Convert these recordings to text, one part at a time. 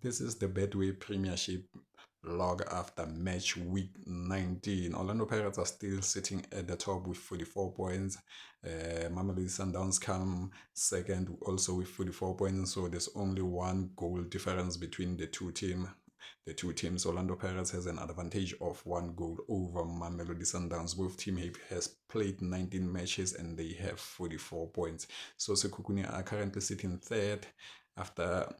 This is the Betway Premiership log after match week 19. Orlando Pirates are still sitting at the top with 44 points. Mamelodi Sundowns come second also with 44 points. So there's only one goal difference between the two teams. Orlando Pirates has an advantage of one goal over Mamelodi Sundowns. Both team has played 19 matches and they have 44 points. So Sekhukhune are currently sitting third. After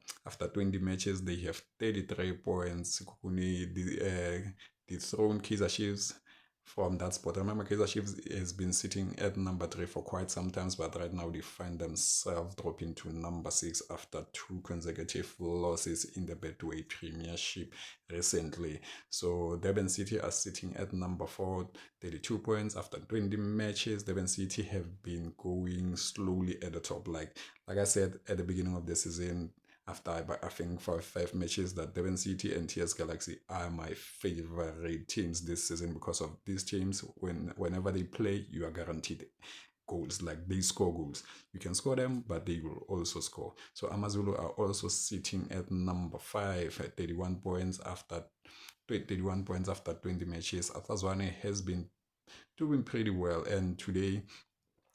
20 matches, they have 33 points. Sekhukhune dethroned Kaizer Chiefs from that spot. Remember, Kaizer Chiefs has been sitting at number 3 for quite some time, but right now they find themselves dropping to number 6 after 2 consecutive losses in the Betway Premiership recently. So Durban City are sitting at number 4, 32 points after 20 matches. Durban City have been going slowly at the top. Like I said at the beginning of the season, after I think for 5 matches, that Durban City and TS Galaxy are my favorite teams this season because of these teams. Whenever they play, you are guaranteed goals. Like they score goals. You can score them, but they will also score. So Amazulu are also sitting at number 5 at 31 points after 20 matches. Atazwane has been doing pretty well, and today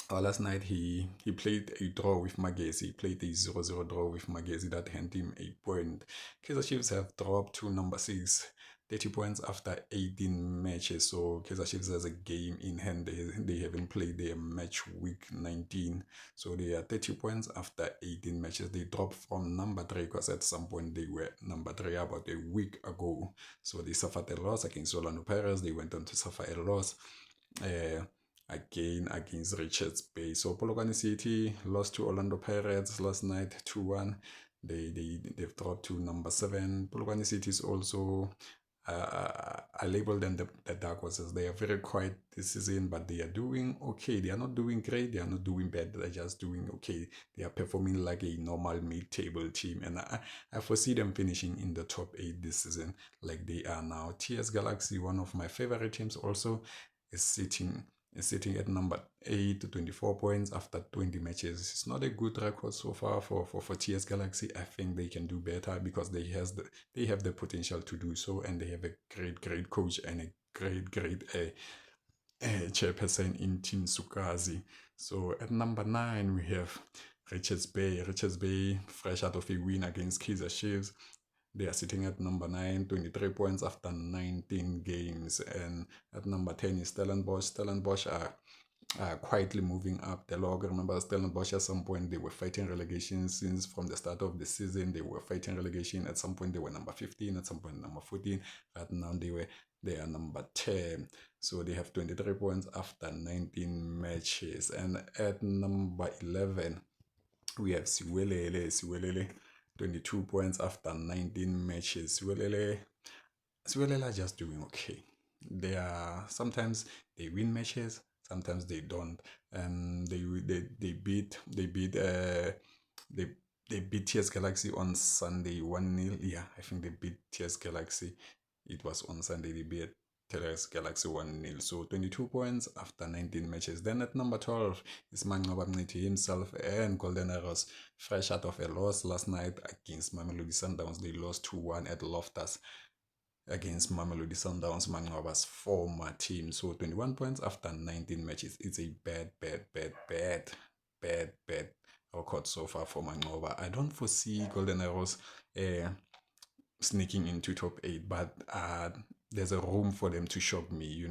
last night he played a draw with Magesi. He played a 0-0 draw with Magesi that handed him a point. Kaizer Chiefs have dropped to number 6, 30 points after 18 matches. So Kaizer Chiefs has a game in hand. They haven't played their match week 19. So they are 30 points after 18 matches. They dropped from number 3 because at some point they were number 3 about a week ago. So they suffered a loss against Orlando Pirates. They went on to suffer a loss again against Richards Bay. So Polokwane City lost to Orlando Pirates last night 2-1. They've dropped to number 7. Polokwane City is also I label them the dark horses. They are very quiet this season, but they are doing okay. They are not doing great. They are not doing bad. They're just doing okay. They are performing like a normal mid-table team, and I foresee them finishing in the top 8 this season, like they are now. TS Galaxy, one of my favorite teams, also is sitting at number 8 to 24 points after 20 matches. It's not a good record so far for TS Galaxy. I think they can do better because they have the potential to do so, and they have a great coach and a great chairperson in Team Sukazi. So at number 9 we have Richards Bay. Richards Bay, fresh out of a win against Kaizer Chiefs. They are sitting at number 9, 23 points after 19 games. And at number 10 is Stellenbosch. Stellenbosch are quietly moving up the log. Remember, Stellenbosch at some point they were fighting relegation since from the start of the season. They were fighting relegation. At some point they were number 15, at some point number 14. But now they are number 10. So they have 23 points after 19 matches. And at number 11, we have Siwelele, 22 points after 19 matches. Siwelele are just doing okay. They are sometimes they win matches, sometimes they don't. They beat they beat TS Galaxy on Sunday 1-0. Yeah, I think they beat TS Galaxy. It was on Sunday they beat TS Galaxy 1-0. So 22 points after 19 matches. Then at number 12 is Manqoba Mngqithi himself and Golden Arrows, fresh out of a loss last night against Mamelodi Sundowns. They lost 2-1 at Loftus against Mamelodi Sundowns, Manqoba's former team. So 21 points after 19 matches. It's a bad record so far for Manqoba. I don't foresee Golden Arrows sneaking into top 8, but there's a room for them to shock me,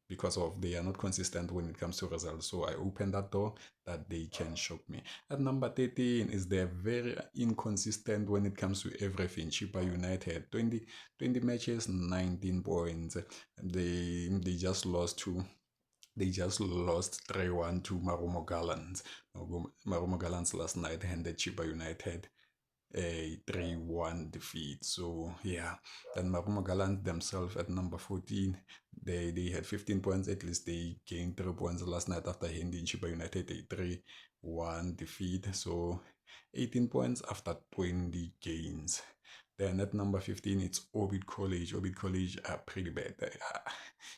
because of they are not consistent when it comes to results. So I open that door that they can shock me. At number 13 is they're very inconsistent when it comes to everything. Chippa United, 20 matches, 19 points. They just lost 3-1 to Marumo Gallants. Marumo Gallants last night handed Chippa United a 3-1 defeat. So yeah, then Marumo Gallants themselves at number 14, they had 15 points. At least they gained 3 points last night after handing Chiba United a 3-1 defeat. So 18 points after 20 games. Then at number 15, it's Orbit College. Orbit College are pretty bad.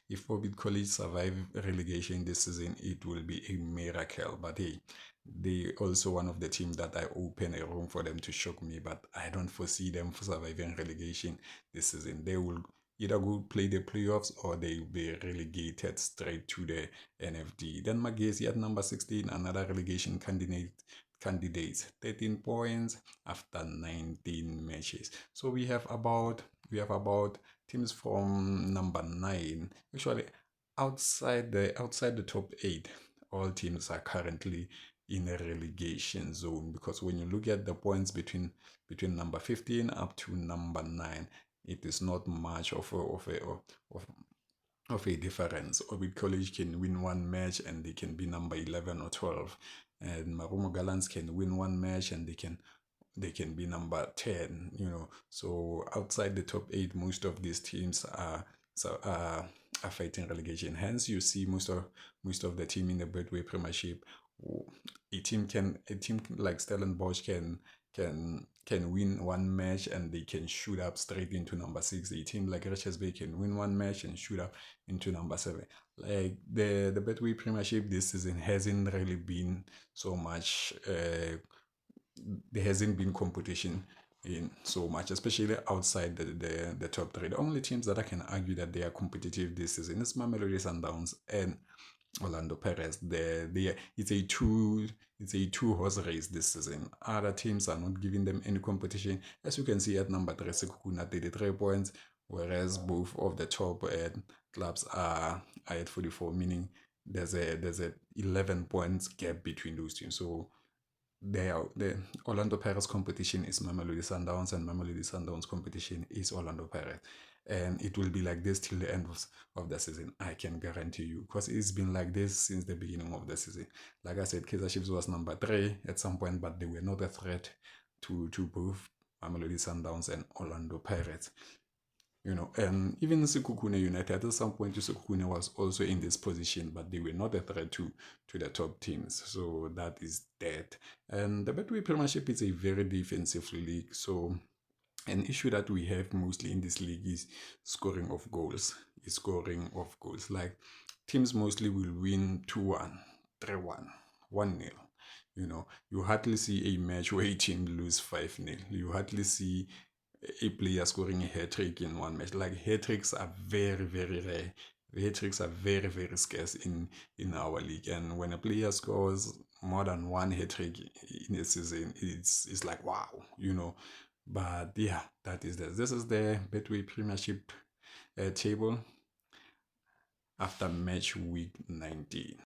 If Orbit College survive relegation this season, it will be a miracle. But hey, they also one of the teams that I open a room for them to shock me. But I don't foresee them surviving relegation this season. They will either go play the playoffs or they will be relegated straight to the NFD. Then Magesi at number 16, another relegation candidate, 13 points after 19 matches. So we have about teams from number 9. Actually, outside the top 8, all teams are currently in a relegation zone, because when you look at the points between number 15 up to number 9, it is not much of of a difference. Orbit College can win one match and they can be number 11 or 12, and Marumo Gallants can win one match and they can be number 10, So outside the top 8, most of these teams so are fighting relegation. Hence you see most of the team in the Betway Premiership. A team like Stellenbosch can win one match and they can shoot up straight into number 6. A team like Richards Bay can win one match and shoot up into number 7. Like the Betway Premiership this season hasn't really been so much. There hasn't been competition in so much, especially outside the top 3. The only teams that I can argue that they are competitive this season is Mamelodi Sundowns and Orlando Pirates. It's a two horse race this season. Other teams are not giving them any competition. As you can see at number 3, Sekhukhune 33 points, whereas both of the top clubs are at 44, meaning there's a 11 points gap between those teams. So the Orlando Pirates competition is Mamelodi Sundowns, and Mamelodi Sundowns competition is Orlando Pirates. And it will be like this till the end of the season. I can guarantee you, because it's been like this since the beginning of the season. Like I said, Kaizer Chiefs was number 3 at some point, but they were not a threat to both Mamelodi Sundowns and Orlando Pirates. And even Sekhukhune United, at some point, Sekhukhune was also in this position, but they were not a threat to the top teams. So that is that. And the Betway Premiership is a very defensive league. So an issue that we have mostly in this league is scoring of goals. Like teams mostly will win 2-1, 3-1, 1-0. You hardly see a match where a team lose 5-0. You hardly see a player scoring a hat trick in one match. Like hat tricks are very, very rare. Hat tricks are very, very scarce in our league. And when a player scores more than one hat trick in a season, it's like wow. But yeah, that is this. This is the Betway Premiership table after match week 19.